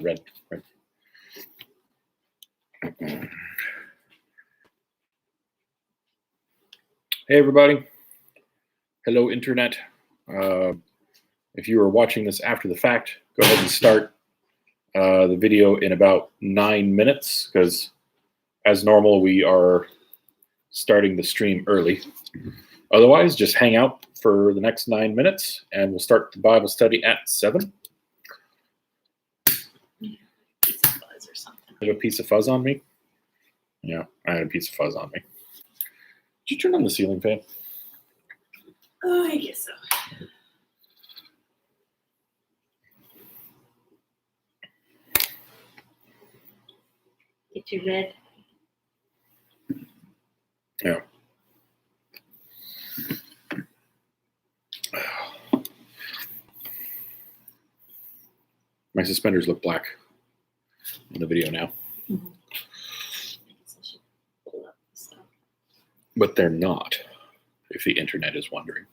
Red. Hey, everybody. Hello, Internet. If you are watching this after the fact, go ahead and start the video in about 9 minutes, because as normal, we are starting the stream early. Otherwise, just hang out for the next 9 minutes, and we'll start the Bible study at 7. Fuzz or something. I have a piece of fuzz on me? Yeah, I had a piece of fuzz on me. Did you turn on the ceiling fan? Oh, I guess so. Get you red. Yeah. My suspenders look black in the video now. Mm-hmm. So I should pull up the stuff. But they're not, if the internet is wondering.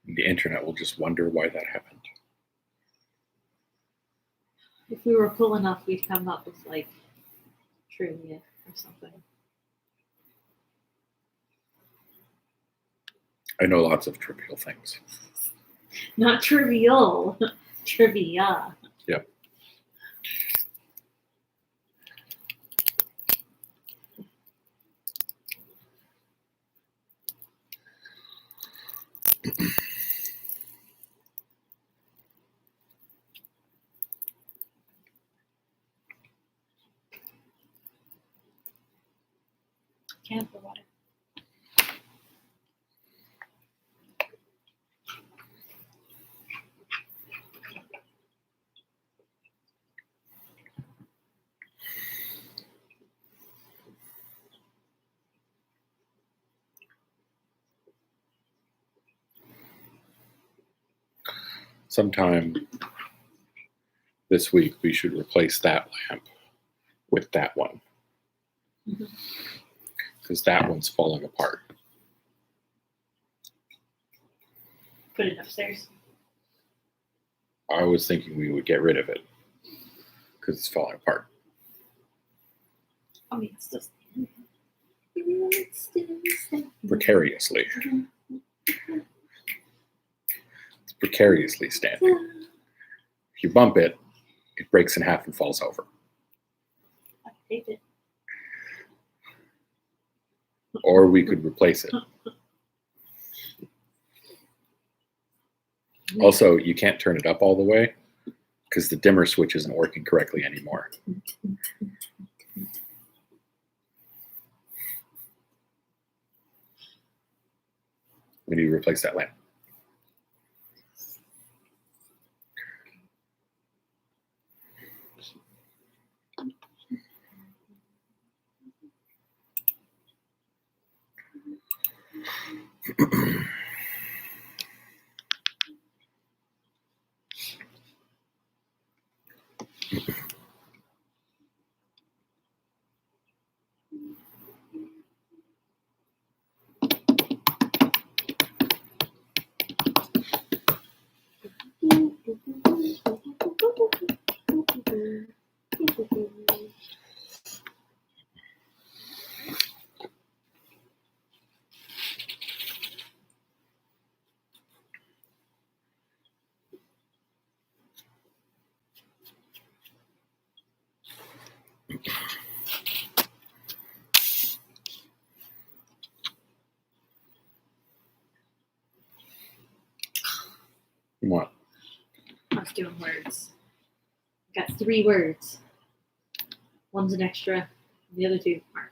The internet will just wonder why that happened. If we were cool enough, we'd come up with like trivia or something. I know lots of trivial things. Not trivial, trivia. Yep. Can for water. Sometime this week, we should replace that lamp with that one. Because that one's falling apart. Put it upstairs. I was thinking we would get rid of it because it's falling apart. I mean, it's still standing. It's still standing. Precariously. It's precariously standing. If you bump it, it breaks in half and falls over. I hate it. Or we could replace it. Also, you can't turn it up all the way because the dimmer switch isn't working correctly anymore. We need to replace that lamp. What? I was doing words. Got 3 words. One's an extra. The other 2 aren't.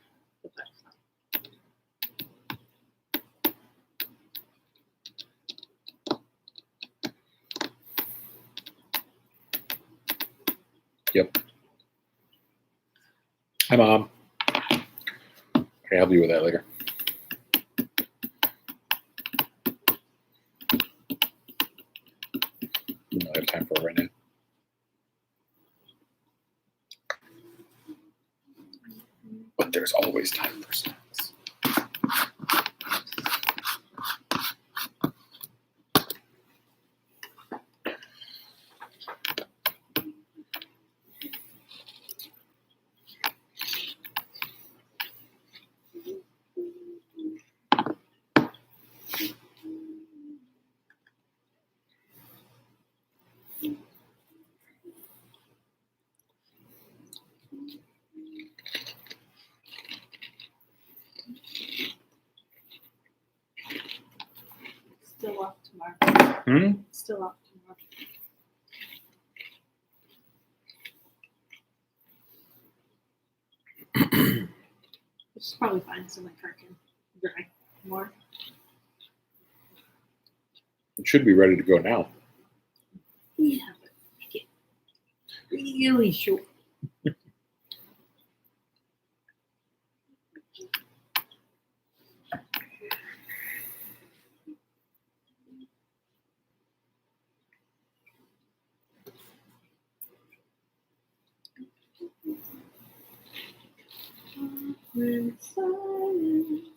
Yep. Hi, Mom. Okay, I'll deal with that later. We don't have time for it right now. But there's always time for snacks. Still up tomorrow. Still up tomorrow. Which is probably fine, so my car can dry more. It should be ready to go now. Yeah, but I get really short. Awkward silence.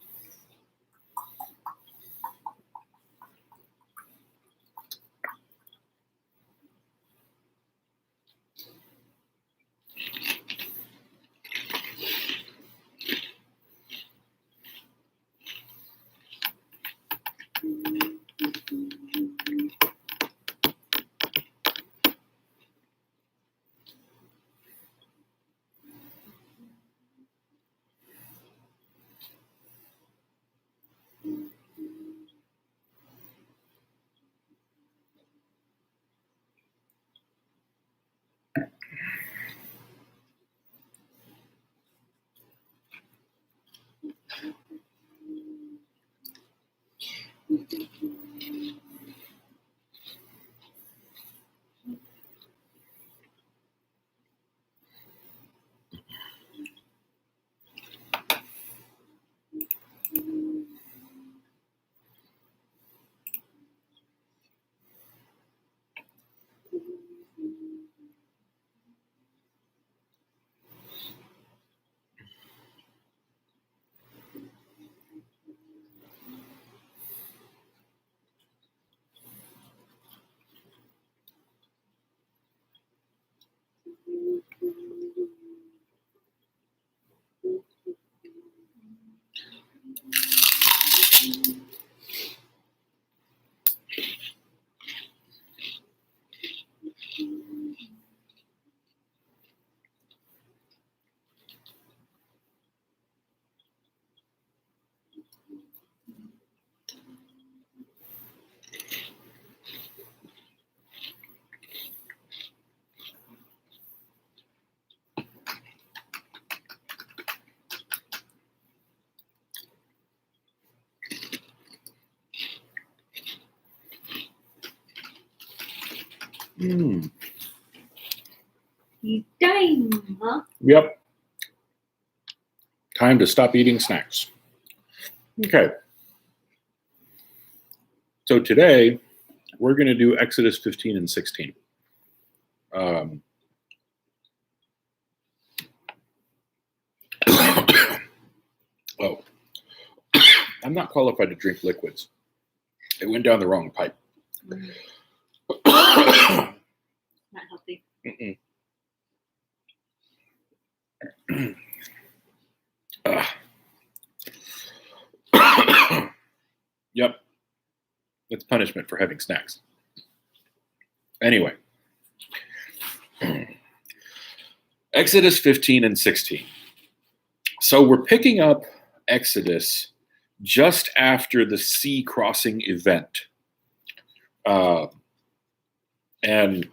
Mm. You dying, huh? Yep. Time to stop eating snacks. Okay. So today we're going to do Exodus 15 and 16. I'm not qualified to drink liquids. It went down the wrong pipe. Mm, not healthy. Mm-mm. Yep. It's punishment for having snacks. Anyway. Exodus 15 and 16. So we're picking up Exodus just after the sea crossing event. And,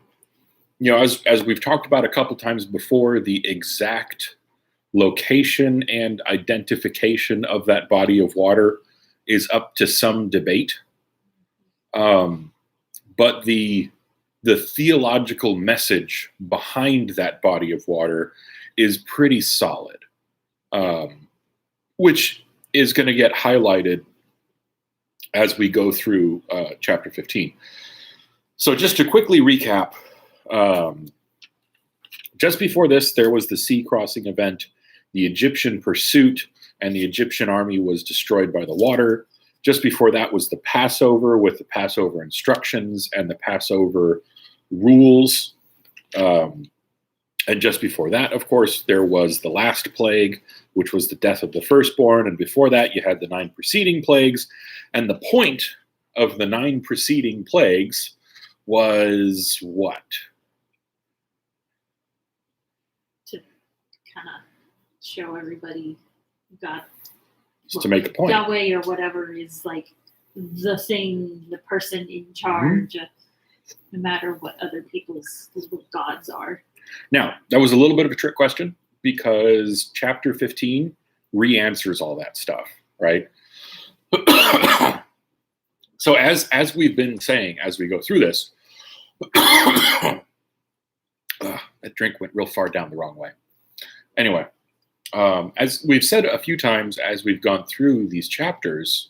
you know, as we've talked about a couple times before, the exact location and identification of that body of water is up to some debate. But the theological message behind that body of water is pretty solid, which is going to get highlighted as we go through chapter 15. So just to quickly recap, just before this, there was the sea crossing event, the Egyptian pursuit, and the Egyptian army was destroyed by the water. Just before that was the Passover with the Passover instructions and the Passover rules. And just before that, of course, there was the last plague, which was the death of the firstborn. And before that, you had the 9 preceding plagues. And the point of the 9 preceding plagues was what? To kind of show everybody God. Just to make a point. Yahweh or whatever is like the thing, the person in charge, no matter what other people's gods are. Now, that was a little bit of a trick question because chapter 15 re-answers all that stuff, right? So as we've been saying as we go through this, that drink went real far down the wrong way. Anyway, as we've said a few times as we've gone through these chapters,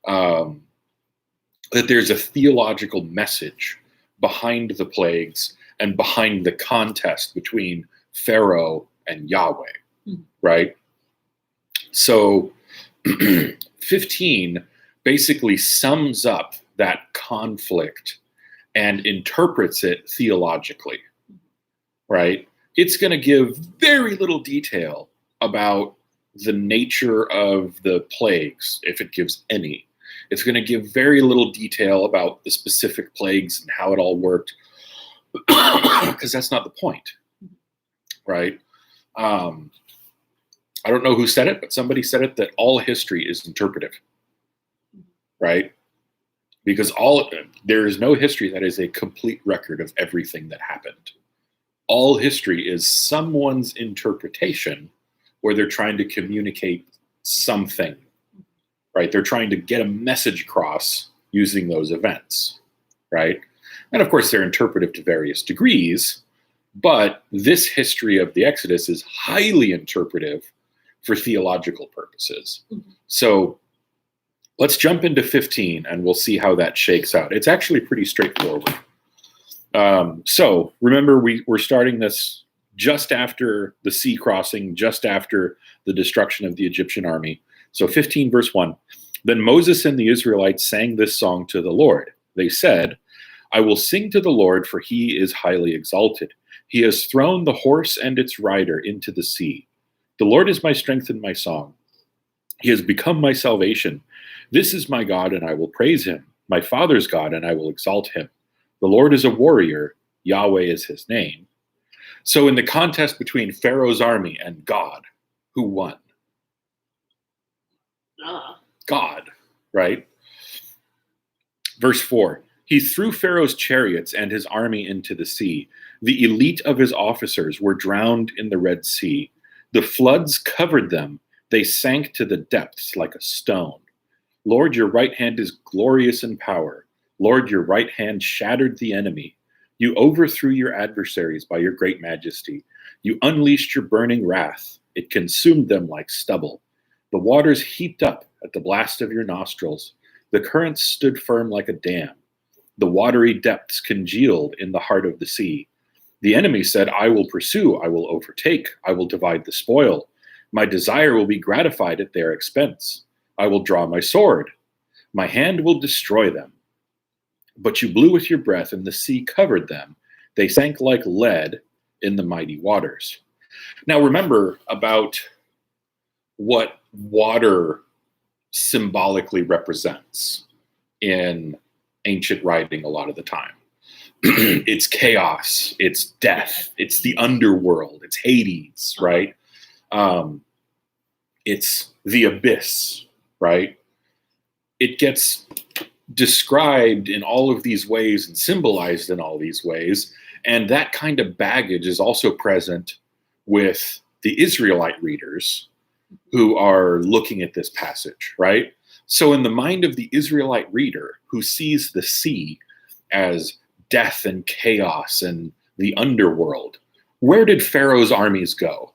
that there's a theological message behind the plagues and behind the contest between Pharaoh and Yahweh, right? So 15 basically sums up that conflict and interprets it theologically, right? It's going to give very little detail about the nature of the plagues, if it gives any. It's going to give very little detail about the specific plagues and how it all worked, because that's not the point, right? I don't know who said it, but somebody said it, that all history is interpretive, right? Because there is no history that is a complete record of everything that happened. All history is someone's interpretation where they're trying to communicate something, right? They're trying to get a message across using those events, right? And of course, they're interpretive to various degrees, but this history of the Exodus is highly interpretive for theological purposes. So let's jump into 15 and we'll see how that shakes out. It's actually pretty straightforward. So remember, we're starting this just after the sea crossing, just after the destruction of the Egyptian army. So 15 verse 1, then Moses and the Israelites sang this song to the Lord. They said, I will sing to the Lord, for he is highly exalted. He has thrown the horse and its rider into the sea. The Lord is my strength and my song. He has become my salvation. This is my God, and I will praise him, my father's God, and I will exalt him. The Lord is a warrior. Yahweh is his name. So in the contest between Pharaoh's army and God, who won? God, right? Verse 4, he threw Pharaoh's chariots and his army into the sea. The elite of his officers were drowned in the Red Sea. The floods covered them. They sank to the depths like a stone. Lord, your right hand is glorious in power. Lord, your right hand shattered the enemy. You overthrew your adversaries by your great majesty. You unleashed your burning wrath. It consumed them like stubble. The waters heaped up at the blast of your nostrils. The currents stood firm like a dam. The watery depths congealed in the heart of the sea. The enemy said, I will pursue, I will overtake, I will divide the spoil. My desire will be gratified at their expense. I will draw my sword. My hand will destroy them. But you blew with your breath, and the sea covered them. They sank like lead in the mighty waters. Now remember about what water symbolically represents in ancient writing a lot of the time. It's chaos, it's death, it's the underworld, it's Hades, right? It's the abyss, right? It gets described in all of these ways and symbolized in all these ways. And that kind of baggage is also present with the Israelite readers who are looking at this passage, right? So in the mind of the Israelite reader who sees the sea as death and chaos and the underworld, where did Pharaoh's armies go?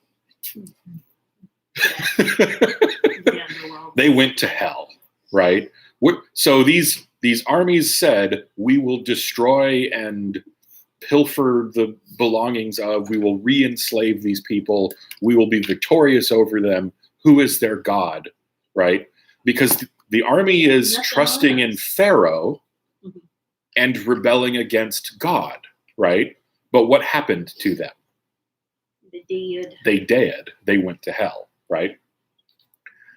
The underworld. They went to hell, right? So these armies said, we will destroy and pilfer the belongings of, we will re-enslave these people, we will be victorious over them. Who is their God, right? Because the army is Nothing trusting in else. Pharaoh and rebelling against God, right? But what happened to them? They did. They did. They went to hell, right?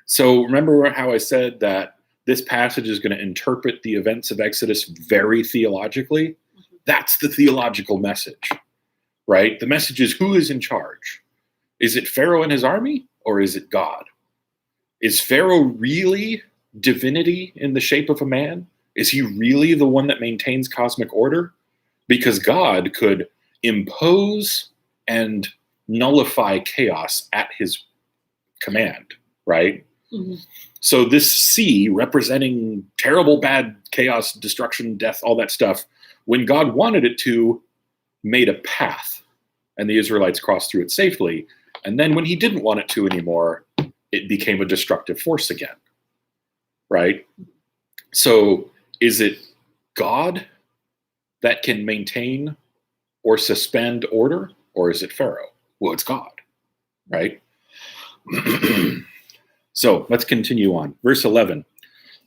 So remember how I said that this passage is going to interpret the events of Exodus very theologically? That's the theological message, right? The message is, who is in charge? Is it Pharaoh and his army, or is it God? Is Pharaoh really divinity in the shape of a man? Is he really the one that maintains cosmic order? Because God could impose and nullify chaos at his command, right? Mm-hmm. So this sea representing terrible, bad chaos, destruction, death, all that stuff, when God wanted it to, made a path, and the Israelites crossed through it safely. And then when he didn't want it to anymore, it became a destructive force again, right? So is it God that can maintain or suspend order, or is it Pharaoh? Well, it's God, right? So let's continue on. Verse 11,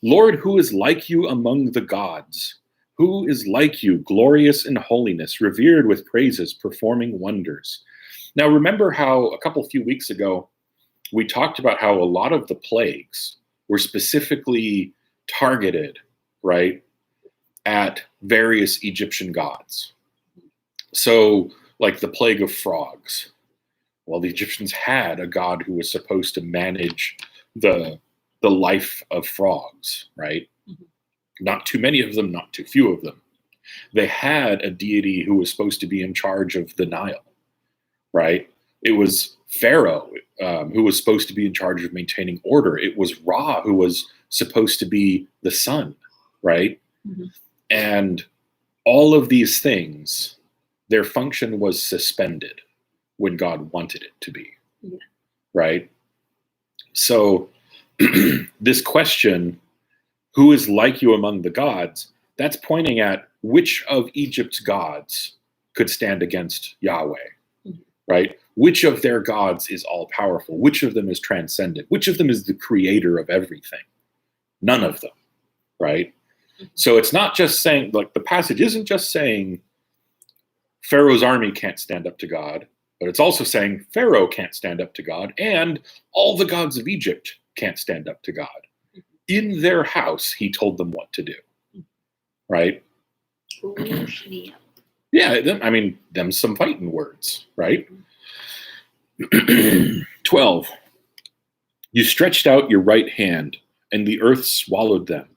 Lord, who is like you among the gods? Who is like you, glorious in holiness, revered with praises, performing wonders? Now, remember how a few weeks ago, we talked about how a lot of the plagues were specifically targeted, right, at various Egyptian gods. So, like the plague of frogs. Well, the Egyptians had a god who was supposed to manage the life of frogs, right? Mm-hmm. Not too many of them, not too few of them. They had a deity who was supposed to be in charge of the Nile, right? It was Pharaoh who was supposed to be in charge of maintaining order. It was Ra who was supposed to be the sun, right? Mm-hmm. And all of these things, their function was suspended when God wanted it to be, right? So this question, who is like you among the gods, that's pointing at which of Egypt's gods could stand against Yahweh, right? Which of their gods is all-powerful? Which of them is transcendent? Which of them is the creator of everything? None of them, right? So it's not just saying, like, the passage isn't just saying Pharaoh's army can't stand up to God, but it's also saying Pharaoh can't stand up to God, and all the gods of Egypt can't stand up to God. In their house, he told them what to do, right? Yeah, them some fighting words, right? 12. You stretched out your right hand, and the earth swallowed them.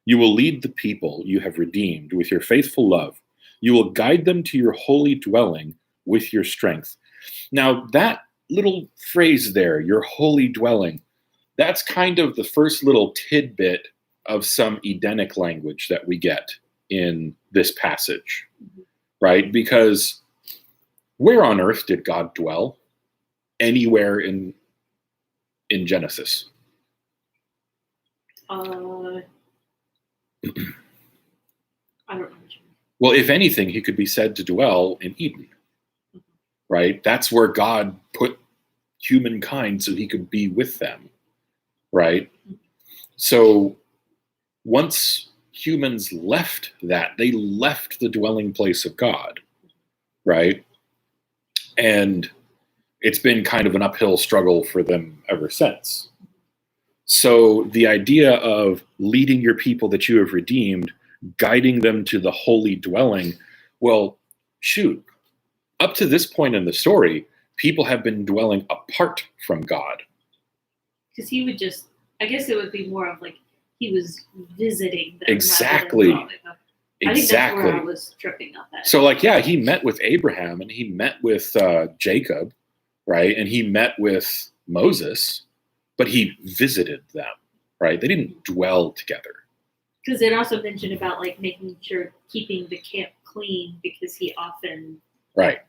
You will lead the people you have redeemed with your faithful love. You will guide them to your holy dwelling with your strength. Now, that little phrase there, your holy dwelling, that's kind of the first little tidbit of some Edenic language that we get in this passage, right? Because where on earth did God dwell? Anywhere in Genesis. I don't know. Well, if anything, he could be said to dwell in Eden, right? That's where God put humankind so he could be with them, right? So once humans left that, they left the dwelling place of God, right? And it's been kind of an uphill struggle for them ever since. So the idea of leading your people that you have redeemed, guiding them to the holy dwelling, well, shoot, up to this point in the story, people have been dwelling apart from God. Because he would just, I guess it would be more of like he was visiting them. Exactly. Rather than dwelling. I think that's where I Exactly. was tripping up at. So, like, yeah, he met with Abraham and he met with Jacob, right? And he met with Moses, but he visited them, right? They didn't dwell together. Because it also mentioned about like making sure keeping the camp clean because he often. Right.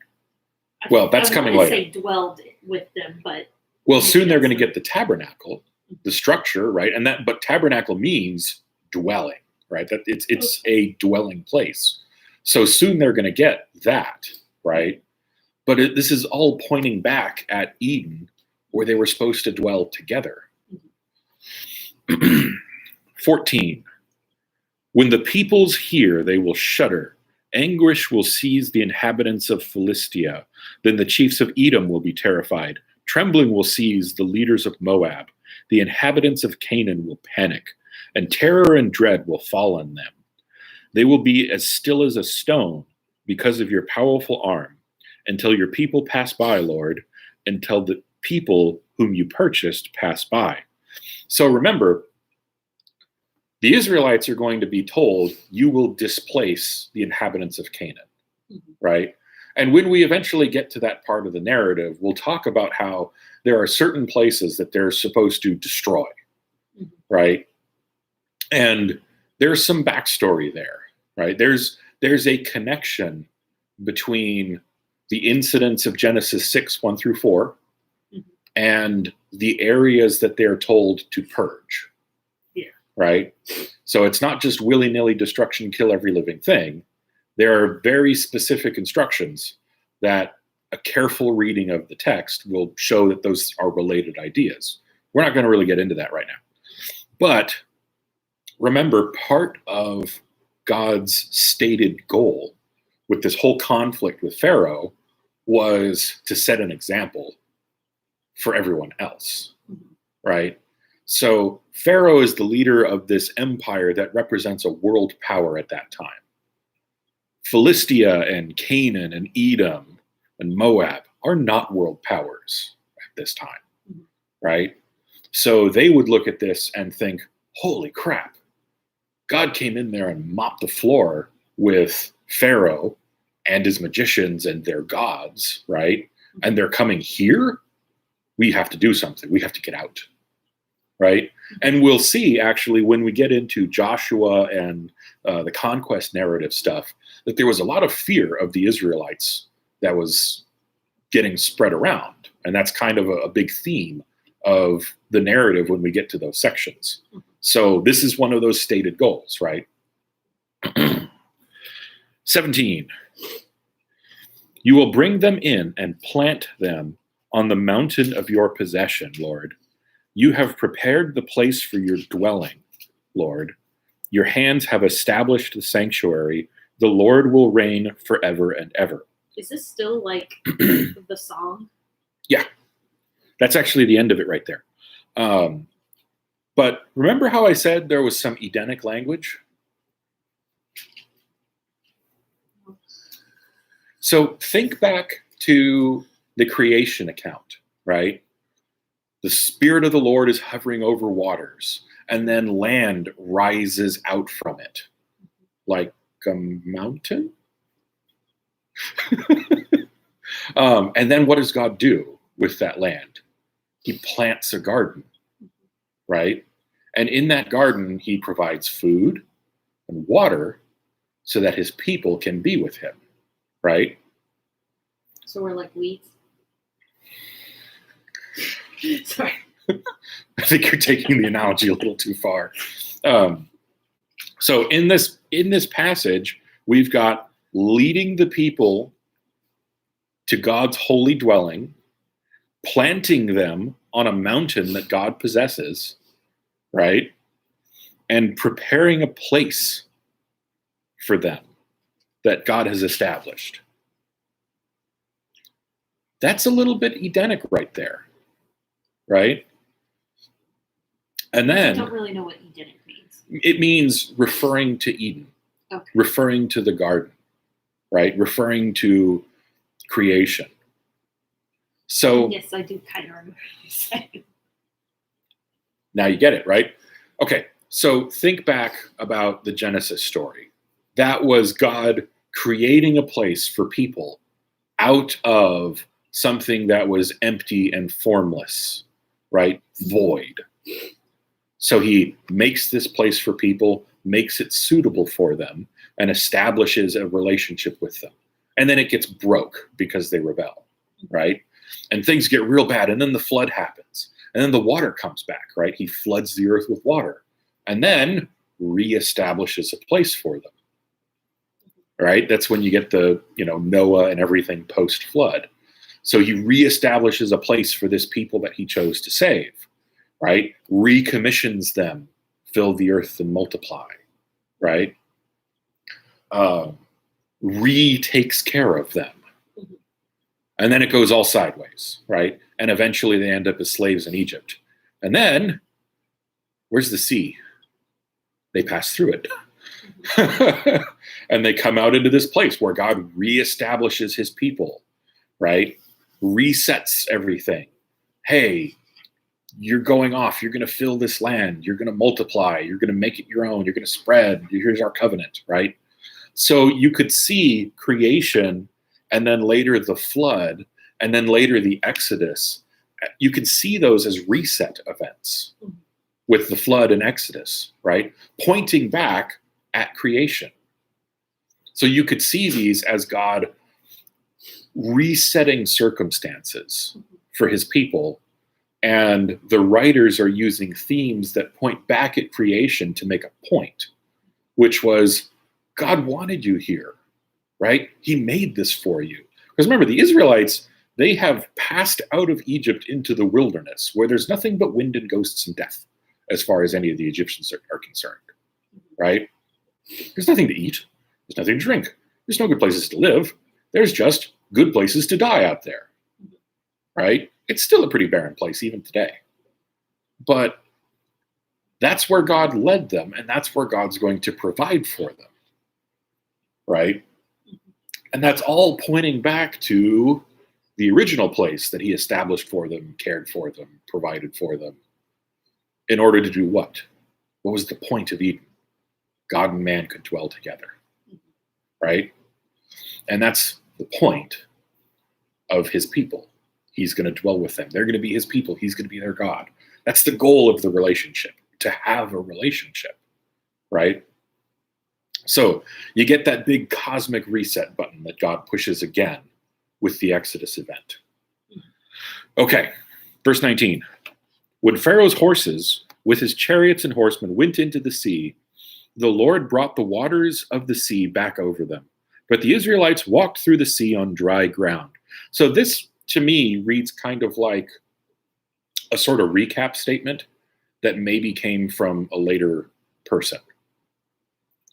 Well, that's coming later. Say dwelled with them, but. Well, soon they're going to get the tabernacle, the structure, right? And that, but tabernacle means dwelling, right? That it's a dwelling place. So soon they're going to get that, right? But this is all pointing back at Eden, where they were supposed to dwell together. 14. When the peoples hear, they will shudder. Anguish will seize the inhabitants of Philistia. Then the chiefs of Edom will be terrified. Trembling will seize the leaders of Moab. The inhabitants of Canaan will panic, and terror and dread will fall on them. They will be as still as a stone because of your powerful arm, until your people pass by, Lord, until the people whom you purchased pass by. So remember, the Israelites are going to be told, you will displace the inhabitants of Canaan, right? And when we eventually get to that part of the narrative, we'll talk about how there are certain places that they're supposed to destroy, right? And there's some backstory there, right? There's a connection between the incidents of Genesis 6, 1 through 4, and the areas that they're told to purge, right? So it's not just willy-nilly destruction, kill every living thing. There are very specific instructions that a careful reading of the text will show that those are related ideas. We're not going to really get into that right now. But remember, part of God's stated goal with this whole conflict with Pharaoh was to set an example for everyone else, right? So Pharaoh is the leader of this empire that represents a world power at that time. Philistia and Canaan and Edom and Moab are not world powers at this time, right? So they would look at this and think, holy crap, God came in there and mopped the floor with Pharaoh and his magicians and their gods, right? And they're coming here? We have to do something. We have to get out, right? And we'll see, actually, when we get into Joshua and the conquest narrative stuff, that there was a lot of fear of the Israelites that was getting spread around. And that's kind of a big theme of the narrative when we get to those sections. So this is one of those stated goals, right? 17. You will bring them in and plant them on the mountain of your possession, Lord. You have prepared the place for your dwelling, Lord. Your hands have established the sanctuary. The Lord will reign forever and ever. Is this still like the song? Yeah. That's actually the end of it right there. But remember how I said there was some Edenic language? So think back to the creation account, right? The Spirit of the Lord is hovering over waters, and then land rises out from it like a mountain. And then what does God do with that land? He plants a garden, right? And in that garden, he provides food and water so that his people can be with him, right? So we're like weeds. Sorry. I think you're taking the analogy a little too far. So in this passage, we've got leading the people to God's holy dwelling, planting them on a mountain that God possesses, right? and preparing a place for them that God has established. That's a little bit Edenic right there, right? And I then don't really know what Edenic means. it means referring to Eden, Okay. referring to the garden, right? Referring to creation. So Yes, I do kind of remember what you said. now you get it, right? Okay, so think back about the Genesis story. That was God creating a place for people out of something that was empty and formless, right? Void. So he makes this place for people, makes it suitable for them, and establishes a relationship with them. And then it gets broke because they rebel, right? And things get real bad. And then the flood happens. And then the water comes back, right? He floods the earth with water and then reestablishes a place for them, right? That's when you get the, Noah and everything post-flood. So he reestablishes a place for this people that he chose to save, right? Recommissions them, fill the earth and multiply, right? Retakes care of them. And then it goes all sideways, right? And eventually they end up as slaves in Egypt. And then, where's the sea? They pass through it. And they come out into this place where God reestablishes his people, right? Resets everything. Hey, you're going off. You're going to fill this land. You're going to multiply. You're going to make it your own. You're going to spread. Here's our covenant, right? So you could see creation, and then later the flood, and then later the Exodus. You could see those as reset events with the flood and Exodus, right? Pointing back at creation. So you could see these as God resetting circumstances for his people. And the writers are using themes that point back at creation to make a point, which was God wanted you here, right? He made this for you. Because remember, the Israelites, they have passed out of Egypt into the wilderness where there's nothing but wind and ghosts and death as far as any of the Egyptians are concerned, right? There's nothing to eat. There's nothing to drink. There's no good places to live. There's just good places to die out there, right? It's still a pretty barren place even today. But that's where God led them, and that's where God's going to provide for them, right? And that's all pointing back to the original place that he established for them, cared for them, provided for them, in order to do what? What was the point of Eden? God and man could dwell together, right? And that's the point of his people. He's going to dwell with them. They're going to be his people. He's going to be their God. That's the goal of the relationship, to have a relationship, right? So you get that big cosmic reset button that God pushes again with the Exodus event. Okay, verse 19. When Pharaoh's horses with his chariots and horsemen went into the sea, the Lord brought the waters of the sea back over them. But the Israelites walked through the sea on dry ground. So this, to me, reads kind of like a sort of recap statement that maybe came from a later person,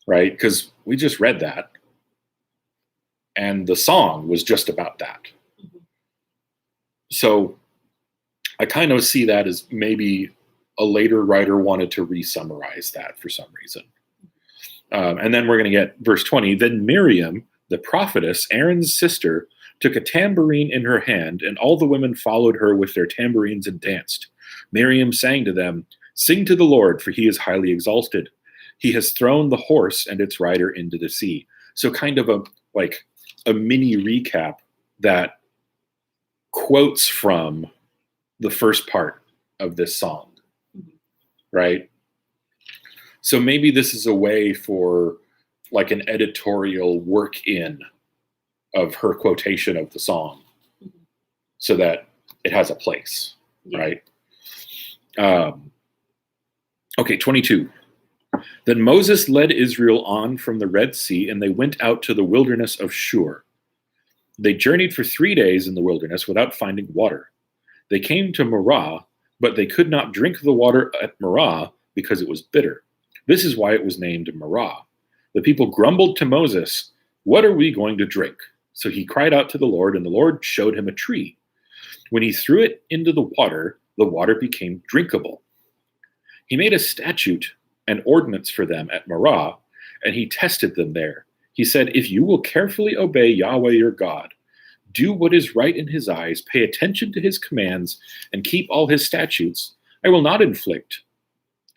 right? Because we just read that, and the song was just about that. So I kind of see that as maybe a later writer wanted to re-summarize that for some reason. And then we're going to get verse 20. Then Miriam, the prophetess, Aaron's sister, took a tambourine in her hand, and all the women followed her with their tambourines and danced. Miriam sang to them, "Sing to the Lord, for he is highly exalted. He has thrown the horse and its rider into the sea." So kind of a mini recap that quotes from the first part of this song, right? So maybe this is a way for like an editorial work in of her quotation of the song so that it has a place, right? Okay, 22. Then Moses led Israel on from the Red Sea, and they went out to the wilderness of Shur. They journeyed for 3 days in the wilderness without finding water. They came to Marah, but they could not drink the water at Marah because it was bitter. This is why it was named Merah. The people grumbled to Moses, "What are we going to drink?" So he cried out to the Lord, and the Lord showed him a tree. When he threw it into the water became drinkable. He made a statute and ordinance for them at Merah, and he tested them there. He said, "If you will carefully obey Yahweh your God, do what is right in his eyes, pay attention to his commands, and keep all his statutes, I will not inflict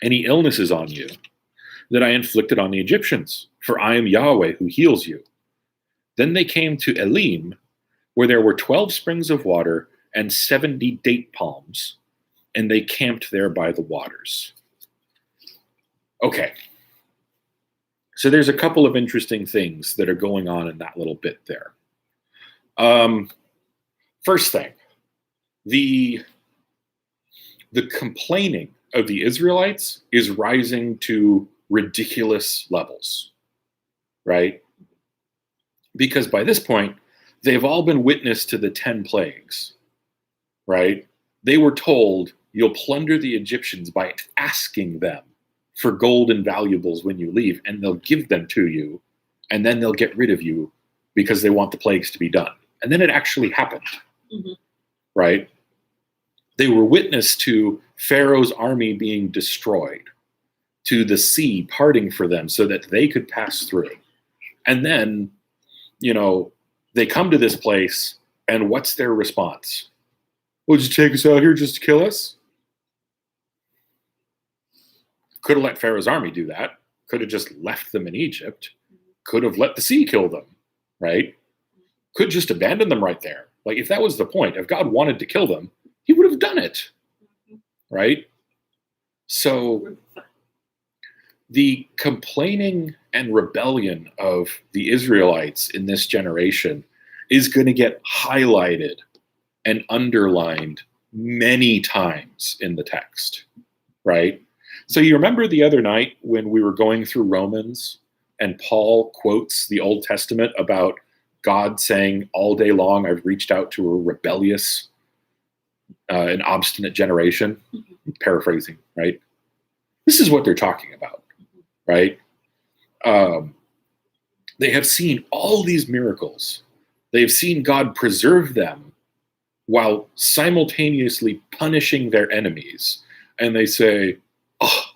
any illnesses on you that I inflicted on the Egyptians, for I am Yahweh who heals you." Then they came to Elim, where there were 12 springs of water and 70 date palms, and they camped there by the waters. Okay. So there's a couple of interesting things that are going on in that little bit there. First thing, the complaining of the Israelites is rising to ridiculous levels, right? Because by this point, they've all been witness to the 10 plagues, right? They were told, "You'll plunder the Egyptians by asking them for gold and valuables when you leave, and they'll give them to you, and then they'll get rid of you because they want the plagues to be done." And then it actually happened, right? They were witness to Pharaoh's army being destroyed, to the sea parting for them so that they could pass through. And then, they come to this place, and what's their response? "Would you take us out here just to kill us?" Could have let Pharaoh's army do that. Could have just left them in Egypt. Could have let the sea kill them, right? Could just abandon them right there. Like, if that was the point, if God wanted to kill them, he would have done it, right? So the complaining and rebellion of the Israelites in this generation is going to get highlighted and underlined many times in the text, right? So you remember the other night when we were going through Romans and Paul quotes the Old Testament about God saying, "All day long I've reached out to a rebellious and obstinate generation," paraphrasing, right? This is what they're talking about, right? They have seen all these miracles. They've seen God preserve them while simultaneously punishing their enemies. And they say, "Oh,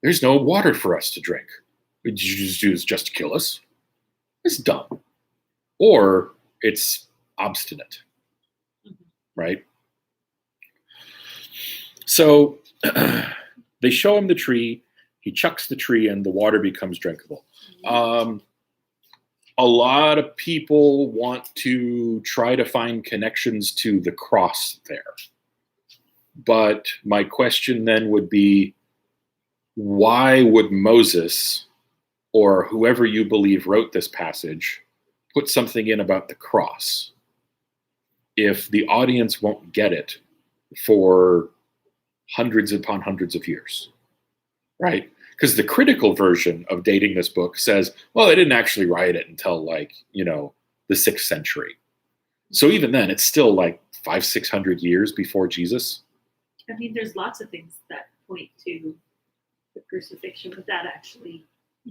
there's no water for us to drink. Did you just do this just to kill us?" It's dumb. Or it's obstinate, right? So they show him the tree. He chucks the tree and the water becomes drinkable. A lot of people want to try to find connections to the cross there. But my question then would be, why would Moses, or whoever you believe wrote this passage, put something in about the cross if the audience won't get it for hundreds upon hundreds of years, right? Because the critical version of dating this book says, well, they didn't actually write it until the 6th century. So even then, it's still like 500-600 years before Jesus. I mean, there's lots of things that point to the crucifixion without actually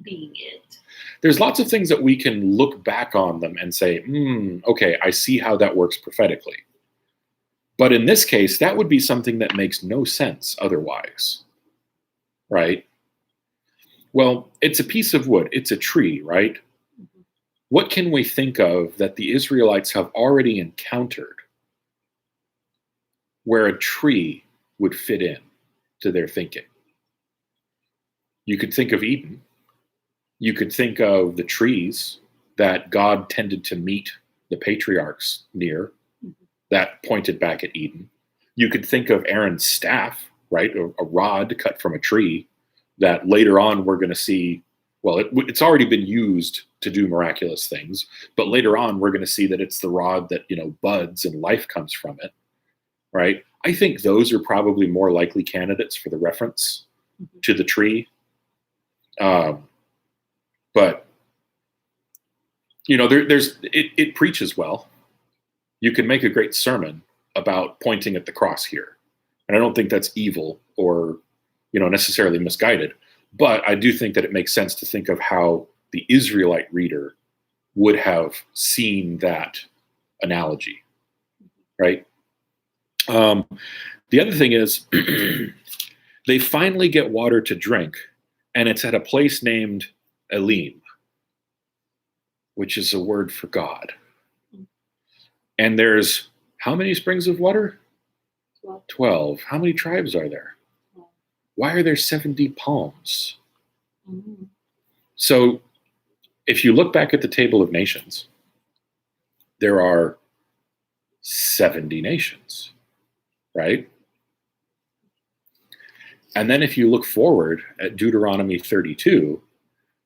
being it. There's lots of things that we can look back on them and say, okay, I see how that works prophetically. But in this case, that would be something that makes no sense otherwise, right? Well, it's a piece of wood. It's a tree, right? Mm-hmm. What can we think of that the Israelites have already encountered where a tree would fit in to their thinking? You could think of Eden. You could think of the trees that God tended to meet the patriarchs near that pointed back at Eden. You could think of Aaron's staff, right? A rod cut from a tree that later on we're going to see, well, it's already been used to do miraculous things, but later on we're going to see that it's the rod that, buds and life comes from it, right? I think those are probably more likely candidates for the reference to the tree. But it preaches well. You can make a great sermon about pointing at the cross here. And I don't think that's evil or, necessarily misguided. But I do think that it makes sense to think of how the Israelite reader would have seen that analogy, right? The other thing is they finally get water to drink, and it's at a place named Elim, which is a word for God. And there's how many springs of water? 12. How many tribes are there? Why are there 70 palms? Mm-hmm. So if you look back at the Table of Nations, there are 70 nations, right? And then if you look forward at Deuteronomy 32,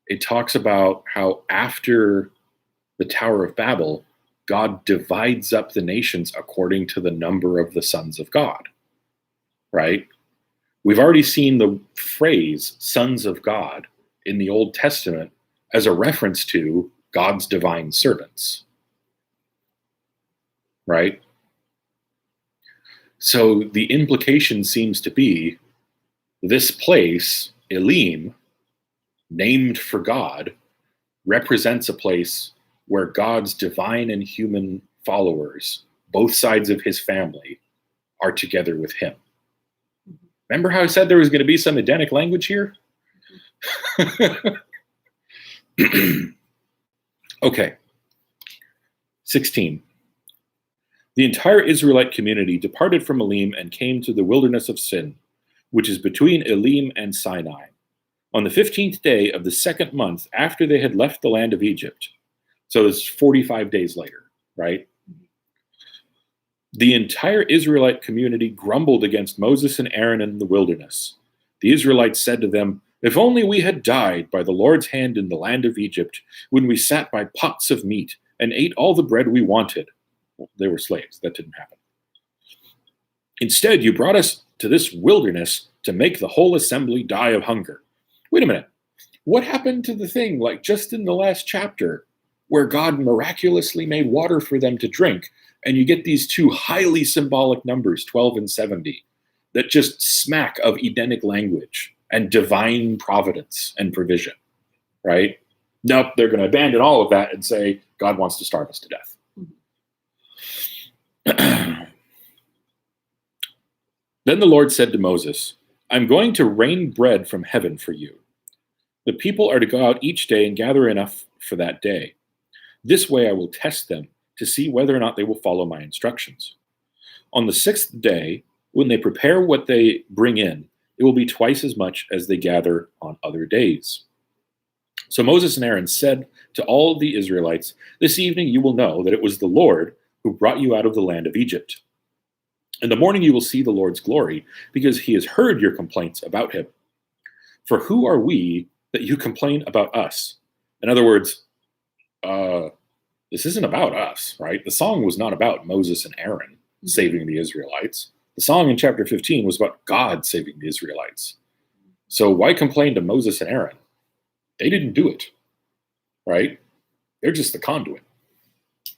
it talks about how after the Tower of Babel, God divides up the nations according to the number of the sons of God, right? We've already seen the phrase sons of God in the Old Testament as a reference to God's divine servants, right? So the implication seems to be this place, Elim, named for God, represents a place where God's divine and human followers, both sides of his family, are together with him. Remember how I said there was going to be some Edenic language here? Okay. 16. The entire Israelite community departed from Elim and came to the wilderness of Sin, which is between Elim and Sinai, on the 15th day of the second month after they had left the land of Egypt. So it's 45 days later, right? The entire Israelite community grumbled against Moses and Aaron in the wilderness. The Israelites said to them, "If only we had died by the Lord's hand in the land of Egypt, when we sat by pots of meat and ate all the bread we wanted." Well, they were slaves. That didn't happen. "Instead, you brought us to this wilderness to make the whole assembly die of hunger." Wait a minute. What happened to the thing, like just in the last chapter, where God miraculously made water for them to drink, and you get these two highly symbolic numbers, 12 and 70, that just smack of Edenic language and divine providence and provision, right? Nope, they're going to abandon all of that and say, God wants to starve us to death. Then the Lord said to Moses, "I'm going to rain bread from heaven for you. The people are to go out each day and gather enough for that day. This way I will test them to see whether or not they will follow my instructions. On the 6th day, when they prepare what they bring in, it will be twice as much as they gather on other days." So Moses and Aaron said to all the Israelites, "This evening you will know that it was the Lord who brought you out of the land of Egypt. In the morning you will see the Lord's glory, because he has heard your complaints about him. For who are we that you complain about us?" In other words, this isn't about us, right? The song was not about Moses and Aaron saving the Israelites. The song in chapter 15 was about God saving the Israelites. So why complain to Moses and Aaron? They didn't do it, right? They're just the conduit.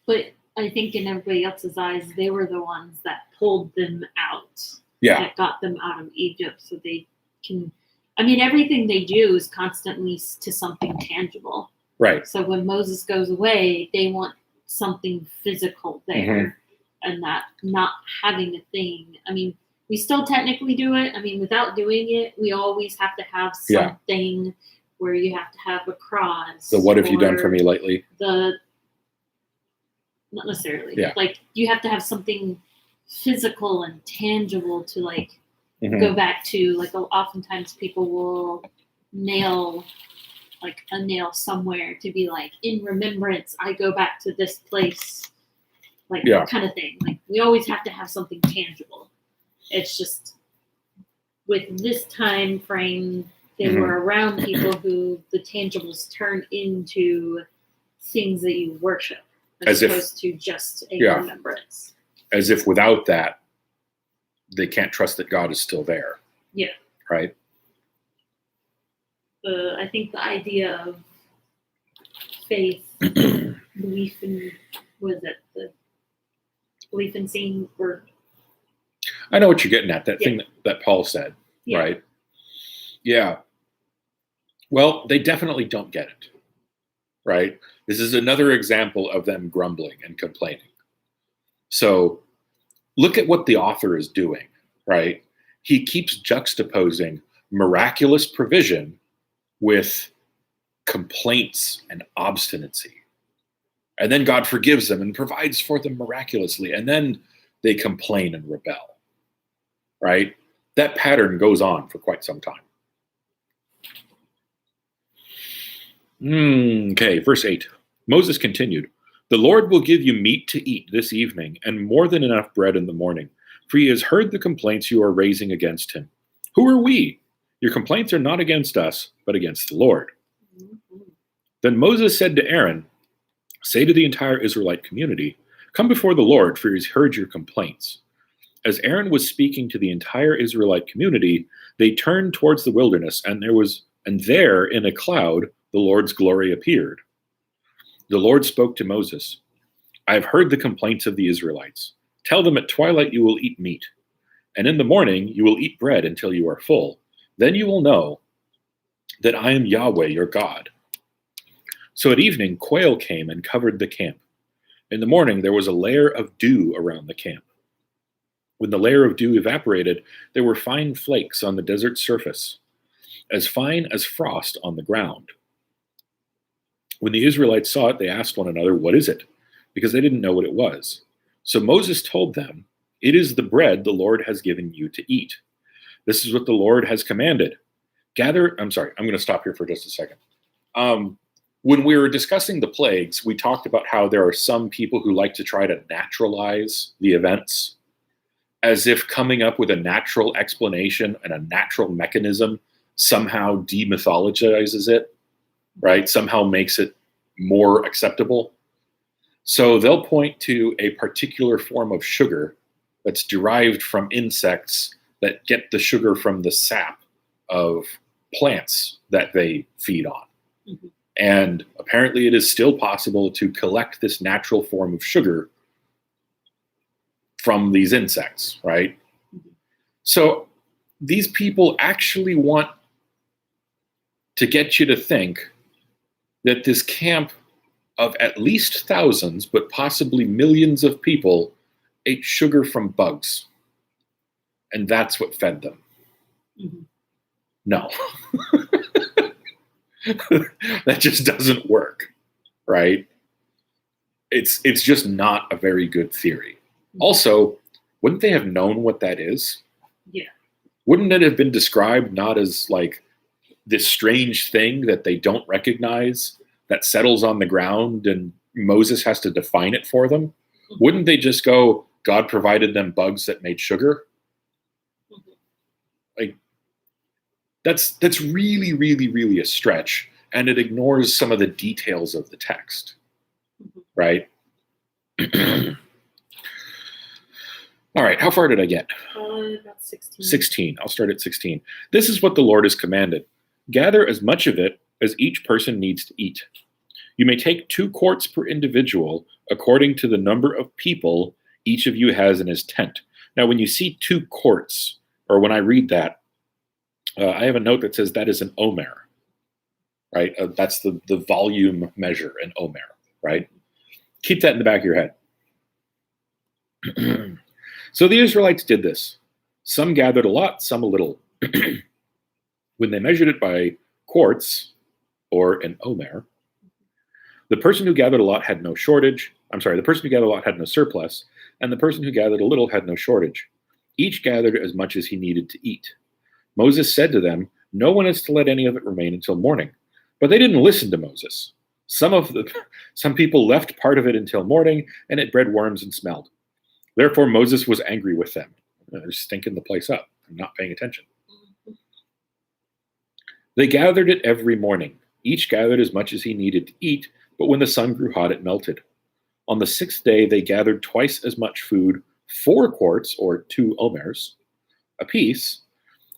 But I think in everybody else's eyes, they were the ones that pulled them out. Yeah. That got them out of Egypt so they can, I mean, everything they do is constantly to something tangible. Right. So when Moses goes away, they want something physical there and that not having a thing. I mean, we still technically do it. I mean, without doing it, we always have to have something where you have to have a cross. The "what have you done for me lately?" Not necessarily. Yeah. Like you have to have something physical and tangible to like go back to. Like oftentimes people will nail like a nail somewhere to be like, in remembrance, I go back to this place, like kind of thing. Like we always have to have something tangible. It's just with this time frame, they were around people who the tangibles turn into things that you worship as opposed to just a remembrance. As if without that, they can't trust that God is still there. Yeah. Right? I think the idea of faith, belief in, the belief in seeing, or I know what you're getting at. That thing that Paul said, right? Yeah. Well, they definitely don't get it, right? This is another example of them grumbling and complaining. So look at what the author is doing, right? He keeps juxtaposing miraculous provision with complaints and obstinacy. And then God forgives them and provides for them miraculously. And then they complain and rebel, right? That pattern goes on for quite some time. Okay, verse 8. Moses continued, "The Lord will give you meat to eat this evening, and more than enough bread in the morning, for he has heard the complaints you are raising against him. Who are we? Your complaints are not against us, but against the Lord." Then Moses said to Aaron, "Say to the entire Israelite community, 'Come before the Lord, for he has heard your complaints.'" As Aaron was speaking to the entire Israelite community, they turned towards the wilderness, and there in a cloud the Lord's glory appeared. The Lord spoke to Moses, "I have heard the complaints of the Israelites. Tell them at twilight you will eat meat, and in the morning you will eat bread until you are full. Then you will know that I am Yahweh your God." So at evening quail came and covered the camp. In the morning there was a layer of dew around the camp. When the layer of dew evaporated, there were fine flakes on the desert surface, as fine as frost on the ground. When the Israelites saw it, they asked one another, "What is it?" Because they didn't know what it was. So Moses told them, "It is the bread the Lord has given you to eat. This is what the Lord has commanded. I'm going to stop here for just a second. When we were discussing the plagues, we talked about how there are some people who like to try to naturalize the events, as if coming up with a natural explanation and a natural mechanism somehow demythologizes it, right? Somehow makes it more acceptable. So they'll point to a particular form of sugar that's derived from insects that get the sugar from the sap of plants that they feed on. Mm-hmm. And apparently it is still possible to collect this natural form of sugar from these insects, right? Mm-hmm. So these people actually want to get you to think that this camp of at least thousands, but possibly millions of people ate sugar from bugs. And that's what fed them. Mm-hmm. No. That just doesn't work, right? It's just not a very good theory. Mm-hmm. Also, wouldn't they have known what that is? Yeah. Wouldn't it have been described not as like this strange thing that they don't recognize that settles on the ground and Moses has to define it for them? Mm-hmm. Wouldn't they just go, God provided them bugs that made sugar? Mm-hmm. Like, that's really, really, really a stretch, and it ignores some of the details of the text, mm-hmm. right? All right, how far did I get? About 16. 16. I'll start at 16. This is what the Lord has commanded. Gather as much of it as each person needs to eat. You may take 2 quarts per individual according to the number of people each of you has in his tent. Now, when you see 2 quarts, or when I read that, I have a note that says that is an omer, right? That's the volume measure, an omer, right? Keep that in the back of your head. So the Israelites did this. Some gathered a lot, some a little. When they measured it by quarts, or an omer, the person who gathered a lot had no shortage. The person who gathered a lot had no surplus, and the person who gathered a little had no shortage. Each gathered as much as he needed to eat. Moses said to them, "No one is to let any of it remain until morning." But they didn't listen to Moses. Some people left part of it until morning, and it bred worms and smelled. Therefore Moses was angry with them. They're stinking the place up and not paying attention. They gathered it every morning. Each gathered as much as he needed to eat, but when the sun grew hot, it melted. On the 6th day, they gathered twice as much food, 4 quarts, or 2 omers, apiece,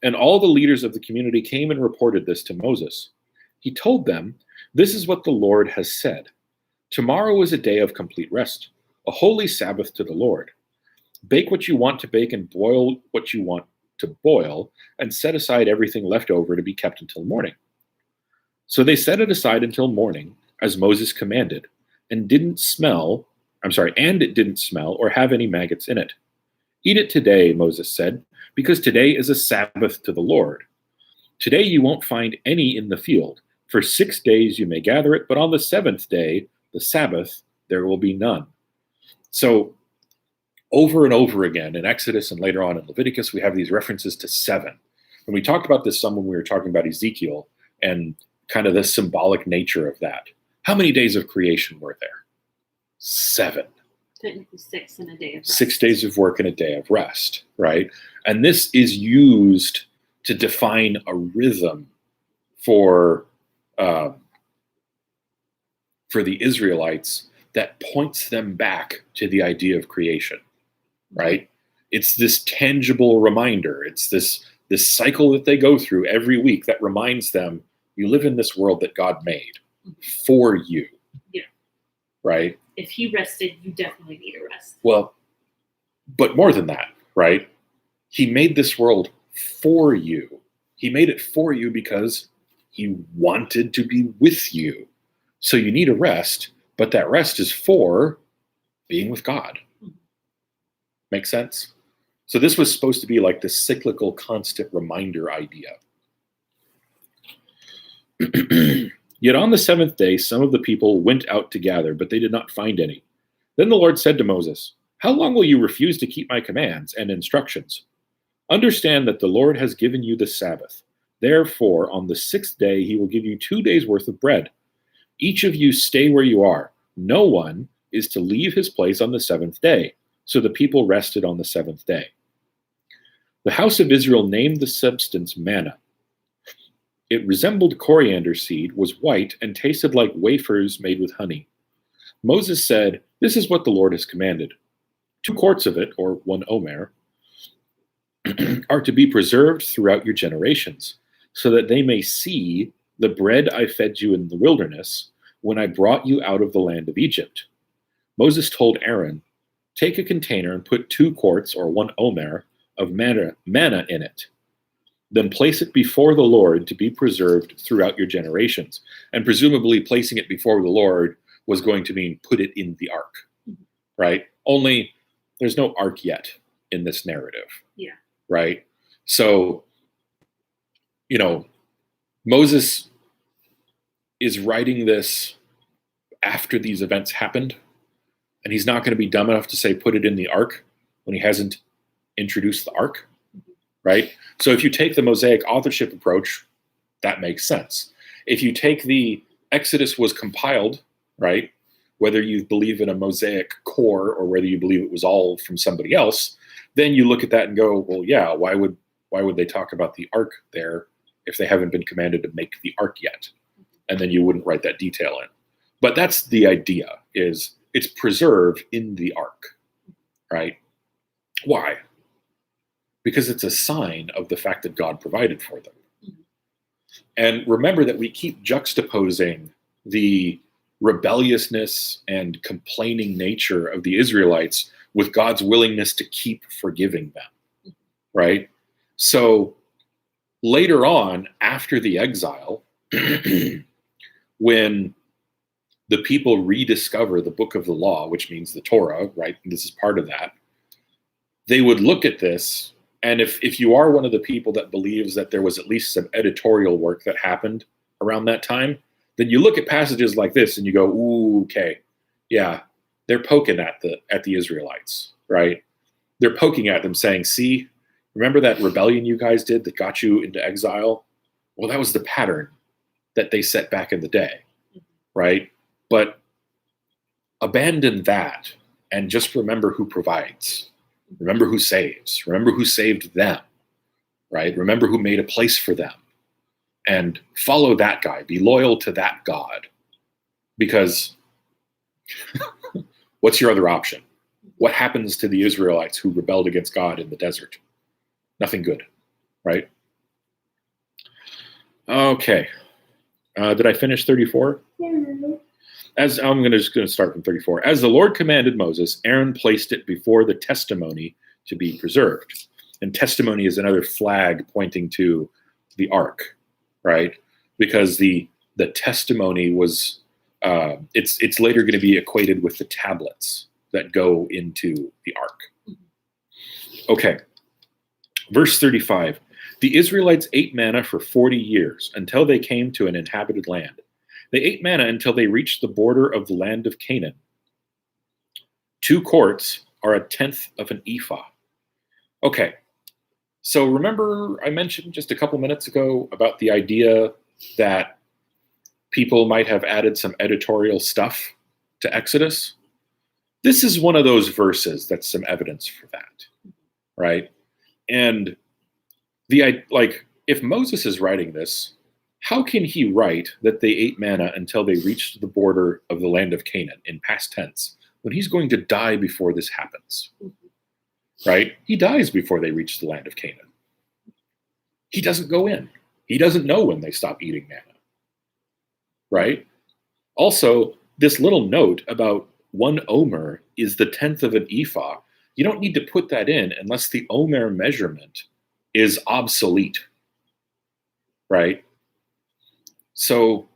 and all the leaders of the community came and reported this to Moses. He told them, "This is what the Lord has said. Tomorrow is a day of complete rest, a holy Sabbath to the Lord. Bake what you want to bake and boil what you want to boil, and set aside everything left over to be kept until morning." So they set it aside until morning, as Moses commanded, and it didn't smell or have any maggots in it. Eat it today, Moses said, because today is a Sabbath to the Lord. Today you won't find any in the field. For 6 days you may gather it, but on the seventh day, the Sabbath, there will be none. So over and over again in Exodus and later on in Leviticus, we have these references to 7. And we talked about this some when we were talking about Ezekiel and kind of the symbolic nature of that. How many days of creation were there? 7. Technically 6 in a day of rest. 6 days of work and a day of rest, right? And this is used to define a rhythm for the Israelites that points them back to the idea of creation, right? It's this tangible reminder. It's this cycle that they go through every week that reminds them, you live in this world that God made for you. Yeah. Right? If he rested, you definitely need a rest. Well, but more than that, right? He made this world for you. He made it for you because he wanted to be with you. So you need a rest, but that rest is for being with God. Make sense? So this was supposed to be like the cyclical, constant reminder idea. Yet on the seventh day, some of the people went out to gather, but they did not find any. Then the Lord said to Moses, "How long will you refuse to keep my commands and instructions? Understand that the Lord has given you the Sabbath. Therefore, on the 6th day, he will give you 2 days' worth of bread. Each of you stay where you are. No one is to leave his place on the 7th day." So the people rested on the 7th day. The house of Israel named the substance manna. It resembled coriander seed, was white, and tasted like wafers made with honey. Moses said, "This is what the Lord has commanded. 2 quarts of it, or 1 omer, are to be preserved throughout your generations, so that they may see the bread I fed you in the wilderness when I brought you out of the land of Egypt." Moses told Aaron, "Take a container and put 2 quarts, or 1 omer, of manna in it. Then place it before the Lord to be preserved throughout your generations." And presumably placing it before the Lord was going to mean put it in the ark, right? Only there's no ark yet in this narrative. Yeah. Right? So, Moses is writing this after these events happened, and he's not going to be dumb enough to say put it in the ark when he hasn't introduced the ark, right? So if you take the Mosaic authorship approach, that makes sense. If you take the Exodus was compiled, right, whether you believe in a Mosaic core or whether you believe it was all from somebody else, then you look at that and go, well, yeah, why would they talk about the ark there if they haven't been commanded to make the ark yet? And then you wouldn't write that detail in. But that's the idea, is it's preserved in the ark, right? Why? Because it's a sign of the fact that God provided for them. And remember that we keep juxtaposing the rebelliousness and complaining nature of the Israelites with God's willingness to keep forgiving them, right? So later on, after the exile, when the people rediscover the book of the law, which means the Torah, right? And this is part of that. They would look at this, and if you are one of the people that believes that there was at least some editorial work that happened around that time, then you look at passages like this and you go, ooh, okay, yeah, they're poking at the Israelites, right? They're poking at them saying, see, remember that rebellion you guys did that got you into exile? Well, that was the pattern that they set back in the day, right? But abandon that and just remember who provides. Remember who saves. Remember who saved them, right? Remember who made a place for them. And follow that guy. Be loyal to that God. Because what's your other option? What happens to the Israelites who rebelled against God in the desert? Nothing good, right? Okay. Did I finish 34? Yeah. I'm just going to start from 34. As the Lord commanded Moses, Aaron placed it before the testimony to be preserved. And testimony is another flag pointing to the ark, right? Because the the testimony was, it's later going to be equated with the tablets that go into the ark. Okay, verse 35. The Israelites ate manna for 40 years until they came to an inhabited land. They ate manna until they reached the border of the land of Canaan. 2 quarts are a tenth of an ephah. Okay, so remember I mentioned just a couple minutes ago about the idea that people might have added some editorial stuff to Exodus? This is one of those verses that's some evidence for that, right? And if Moses is writing this, how can he write that they ate manna until they reached the border of the land of Canaan in past tense when he's going to die before this happens? Right? He dies before they reach the land of Canaan. He doesn't go in. He doesn't know when they stop eating manna. Right? Also, this little note about 1 omer is the tenth of an ephah. You don't need to put that in unless the omer measurement is obsolete. Right? So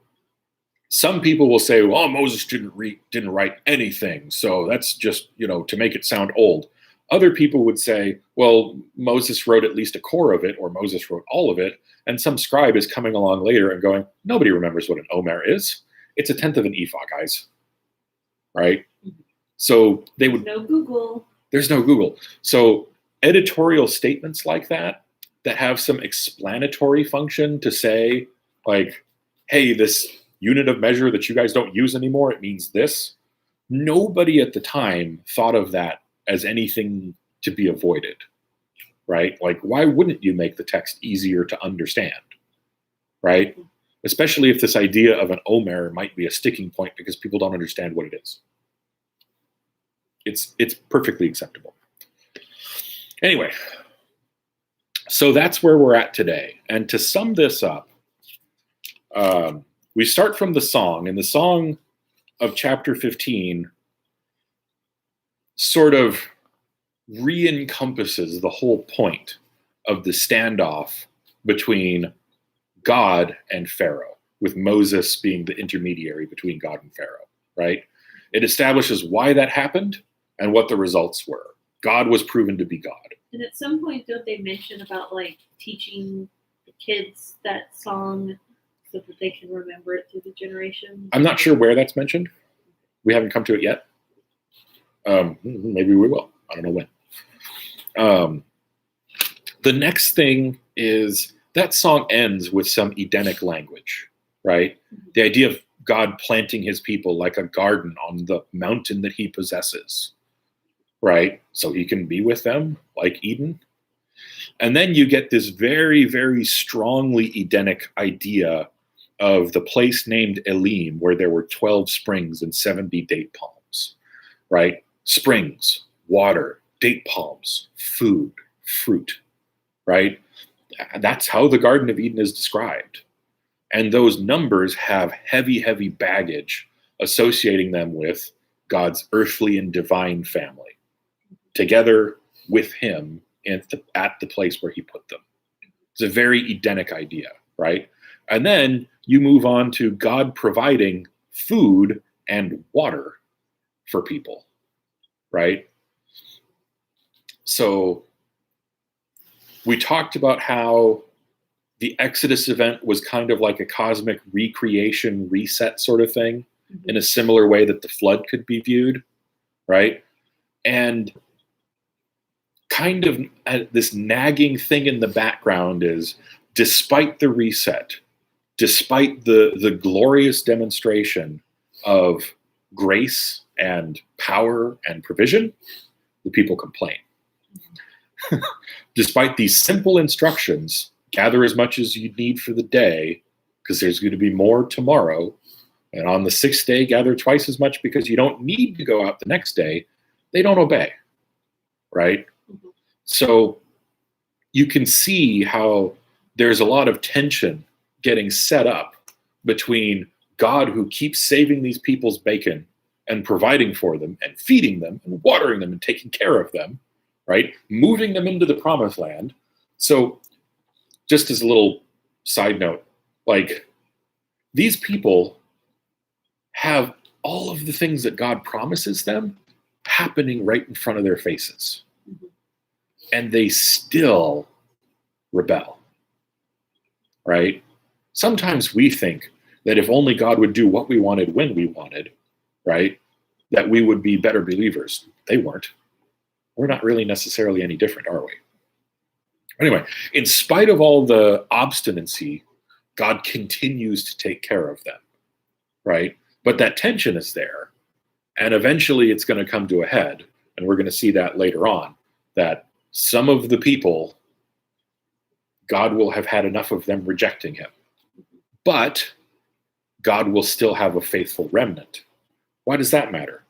some people will say, well, Moses didn't write anything, so that's just, to make it sound old. Other people would say, well, Moses wrote at least a core of it, or Moses wrote all of it, and some scribe is coming along later and going, nobody remembers what an omer is. It's a tenth of an ephah, guys. Right? So they would... There's no Google. So editorial statements like that have some explanatory function to say, like, hey, this unit of measure that you guys don't use anymore, it means this. Nobody at the time thought of that as anything to be avoided, right? Like, why wouldn't you make the text easier to understand, right? Especially if this idea of an omer might be a sticking point because people don't understand what it is. It's perfectly acceptable. Anyway, so that's where we're at today. And to sum this up, we start from the song, and the song of chapter 15 sort of re-encompasses the whole point of the standoff between God and Pharaoh, with Moses being the intermediary between God and Pharaoh, right? It establishes why that happened and what the results were. God was proven to be God. And at some point, don't they mention about teaching the kids that song so that they can remember it through the generations? I'm not sure where that's mentioned. We haven't come to it yet. Maybe we will. I don't know when. The next thing is that song ends with some Edenic language, right? Mm-hmm. The idea of God planting his people like a garden on the mountain that he possesses, right? So he can be with them like Eden. And then you get this very, very strongly Edenic idea of the place named Elim, where there were 12 springs and 70 date palms, right? Springs, water, date palms, food, fruit, right? That's how the Garden of Eden is described. And those numbers have heavy, heavy baggage associating them with God's earthly and divine family, together with him at the place where he put them. It's a very Edenic idea, right? And then you move on to God providing food and water for people, right? So we talked about how the Exodus event was kind of like a cosmic recreation, reset sort of thing, mm-hmm. in a similar way that the flood could be viewed, right? And kind of this nagging thing in the background is, despite the reset, despite the glorious demonstration of grace and power and provision, the people complain. Despite these simple instructions, gather as much as you need for the day, because there's going to be more tomorrow. And on the 6th day, gather twice as much because you don't need to go out the next day. They don't obey, right? Mm-hmm. So you can see how there's a lot of tension getting set up between God, who keeps saving these people's bacon and providing for them and feeding them and watering them and taking care of them, right? Moving them into the promised land. So just as a little side note, like these people have all of the things that God promises them happening right in front of their faces. Mhm. And they still rebel, right? Sometimes we think that if only God would do what we wanted when we wanted, right, that we would be better believers. They weren't. We're not really necessarily any different, are we? Anyway, in spite of all the obstinacy, God continues to take care of them, right? But that tension is there, and eventually it's going to come to a head, and we're going to see that later on, that some of the people, God will have had enough of them rejecting him. But God will still have a faithful remnant. Why does that matter?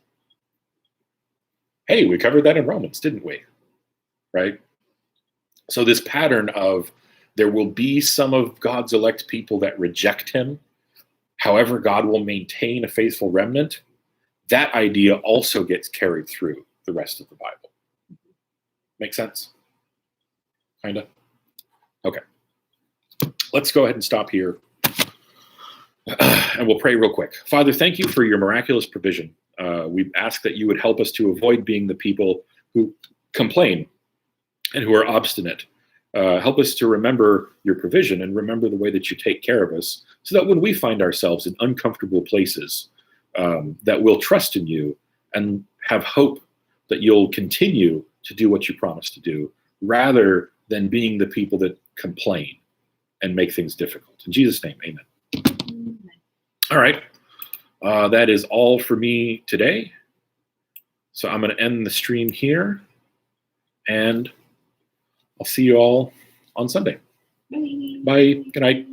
Hey, we covered that in Romans, didn't we? Right? So this pattern of there will be some of God's elect people that reject him. However, God will maintain a faithful remnant. That idea also gets carried through the rest of the Bible. Make sense? Kind of? Okay. Let's go ahead and stop here. And we'll pray real quick. Father, thank you for your miraculous provision. We ask that you would help us to avoid being the people who complain and who are obstinate. Help us to remember your provision and remember the way that you take care of us, so that when we find ourselves in uncomfortable places, that we'll trust in you and have hope that you'll continue to do what you promised to do, rather than being the people that complain and make things difficult. In Jesus' name, amen. All right. That is all for me today. So I'm going to end the stream here, and I'll see you all on Sunday. Bye. Bye. Good night.